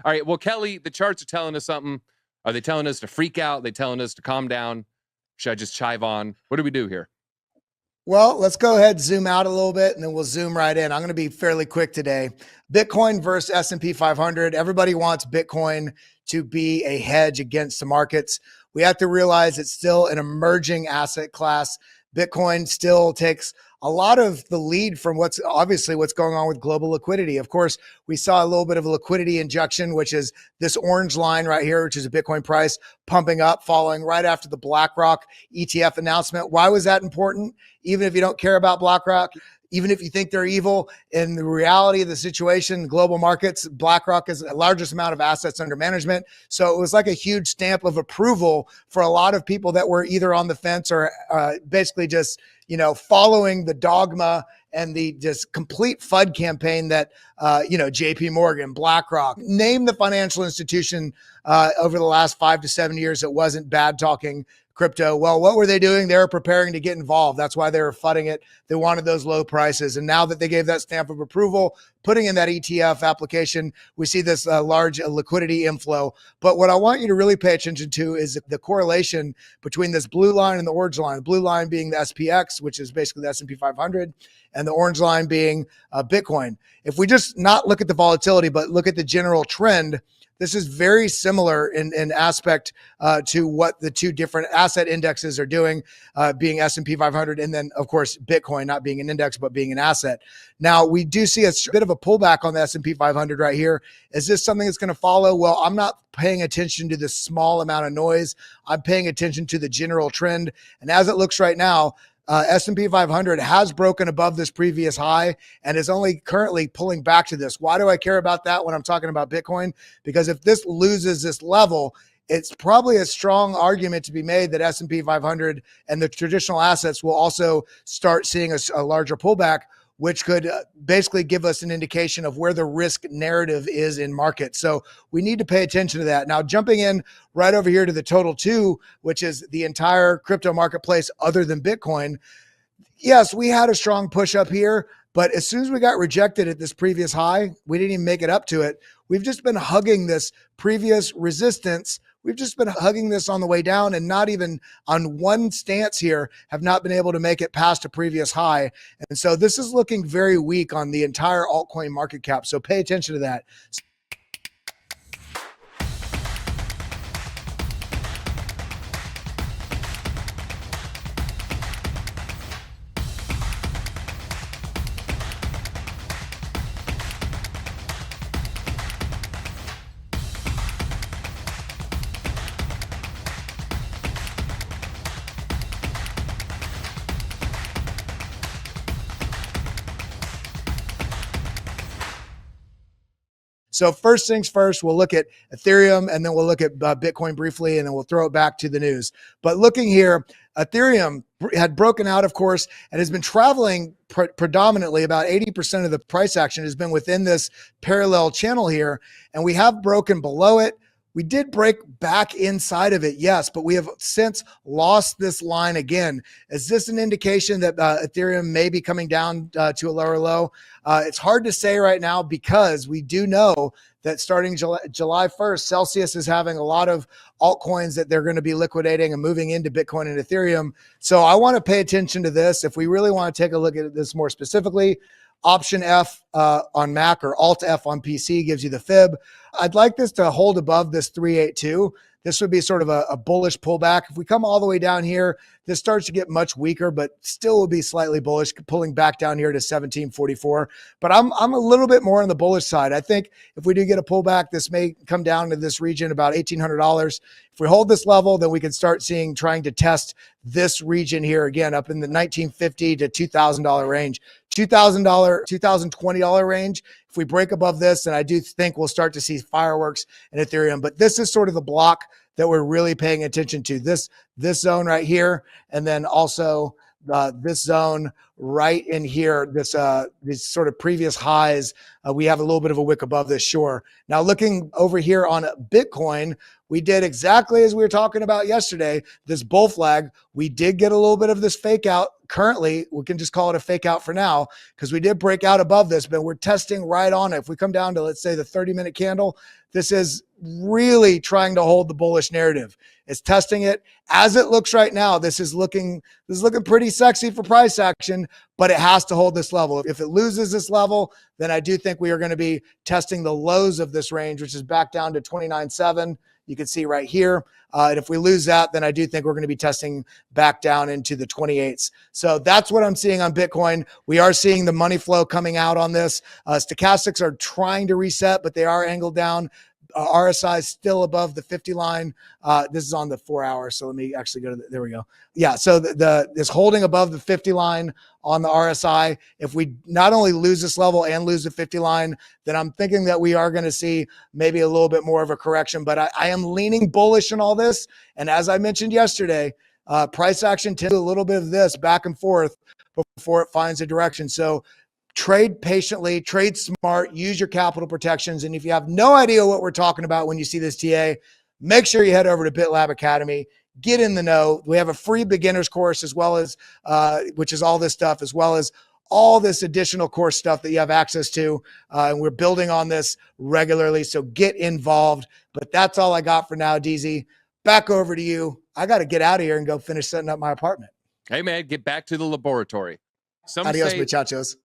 All right. Well, Kelly, the charts are telling us something. Are they telling us to freak out? Are they telling us to calm down? Should I just chive on? What do we do here? Well, let's go ahead, zoom out a little bit, and then we'll zoom right in. I'm going to be fairly quick today. Bitcoin versus S&P 500. Everybody wants Bitcoin to be a hedge against the markets. We have to realize it's still an emerging asset class. Bitcoin still takes a lot of the lead from what's going on with global liquidity. Of course, we saw a little bit of a liquidity injection, which is this orange line right here, which is a Bitcoin price pumping up, following right after the BlackRock ETF announcement. Why was that important? Even if you don't care about BlackRock, even if you think they're evil, in the reality of the situation, global markets, BlackRock is the largest amount of assets under management. So it was like a huge stamp of approval for a lot of people that were either on the fence or basically just, following the dogma and the just complete FUD campaign that, JP Morgan, BlackRock, name the financial institution over the last 5 to 7 years that wasn't bad talking crypto. Well, what were they doing? They were preparing to get involved. That's why they were fudding it. They wanted those low prices. And now that they gave that stamp of approval, putting in that ETF application, we see this large liquidity inflow. But what I want you to really pay attention to is the correlation between this blue line and the orange line. The blue line being the SPX, which is basically the S&P 500, and the orange line being Bitcoin. If we just not look at the volatility, but look at the general trend, this is very similar in aspect to what the two different asset indexes are doing, being S&P 500 and then, of course, Bitcoin not being an index, but being an asset. Now, we do see a bit of a pullback on the S&P 500 right here. Is this something that's going to follow? Well, I'm not paying attention to the small amount of noise. I'm paying attention to the general trend. And as it looks right now, S&P 500 has broken above this previous high and is only currently pulling back to this. Why do I care about that when I'm talking about Bitcoin? Because if this loses this level, it's probably a strong argument to be made that S&P 500 and the traditional assets will also start seeing a larger pullback, which could basically give us an indication of where the risk narrative is in market. So we need to pay attention to that. Now, jumping in right over here to the total two, which is the entire crypto marketplace other than Bitcoin. Yes, we had a strong push up here, but as soon as we got rejected at this previous high, we didn't even make it up to it. We've just been hugging this previous resistance. We've just been hugging this on the way down and not even on one stance here have not been able to make it past a previous high. And so this is looking very weak on the entire altcoin market cap. So pay attention to that. So first things first, we'll look at Ethereum and then we'll look at Bitcoin briefly, and then we'll throw it back to the news. But looking here, Ethereum had broken out, of course, and has been traveling predominantly. About 80% of the price action has been within this parallel channel here, and we have broken below it. We did break back inside of it, yes, but we have since lost this line again. Is this an indication that Ethereum may be coming down to a lower low? It's hard to say right now because we do know that starting July 1st, Celsius is having a lot of altcoins that they're going to be liquidating and moving into Bitcoin and Ethereum. So I want to pay attention to this. If we really want to take a look at this more specifically, Option F on Mac or Alt F on PC gives you the fib. I'd like this to hold above this 382. This would be sort of a bullish pullback. If we come all the way down here, this starts to get much weaker, but still will be slightly bullish, pulling back down here to 1744. But I'm a little bit more on the bullish side. I think if we do get a pullback, this may come down to this region about $1,800. If we hold this level, then we can start trying to test this region here again, up in the $1,950 to $2,000 range, $2,000, $2,020 range. If we break above this, then I do think we'll start to see fireworks in Ethereum. But this is sort of the block that we're really paying attention to. This zone right here, and then also this zone right in here, these sort of previous highs. We have a little bit of a wick above this, sure. Now looking over here on Bitcoin, we did exactly as we were talking about yesterday, this bull flag. We did get a little bit of this fake out. Currently, we can just call it a fake out for now because we did break out above this, but we're testing right on it. If we come down to, let's say, the 30-minute candle, this is really trying to hold the bullish narrative. It's testing it as it looks right now. This is looking pretty sexy for price action, but it has to hold this level. If it loses this level, then I do think we are going to be testing the lows of this range, which is back down to 29.7. You can see right here. And if we lose that, then I do think we're going to be testing back down into the 28s. So that's what I'm seeing on Bitcoin. We are seeing the money flow coming out on this. Stochastics are trying to reset, but they are angled down. RSI is still above the 50 line. This is on the 4 hour. So let me actually go to there we go. Yeah. So this holding above the 50 line on the RSI. If we not only lose this level and lose the 50 line, then I'm thinking that we are going to see maybe a little bit more of a correction, but I am leaning bullish in all this. And as I mentioned yesterday, price action tends to do a little bit of this back and forth before it finds a direction. So trade patiently, trade smart, use your capital protections. And if you have no idea what we're talking about when you see this TA, make sure you head over to BitLab Academy, get in the know. We have a free beginners course as well as, which is all this stuff, as well as all this additional course stuff that you have access to. And we're building on this regularly. So get involved. But that's all I got for now, DZ. Back over to you. I got to get out of here and go finish setting up my apartment. Hey, man, get back to the laboratory. Some Adios, say, muchachos.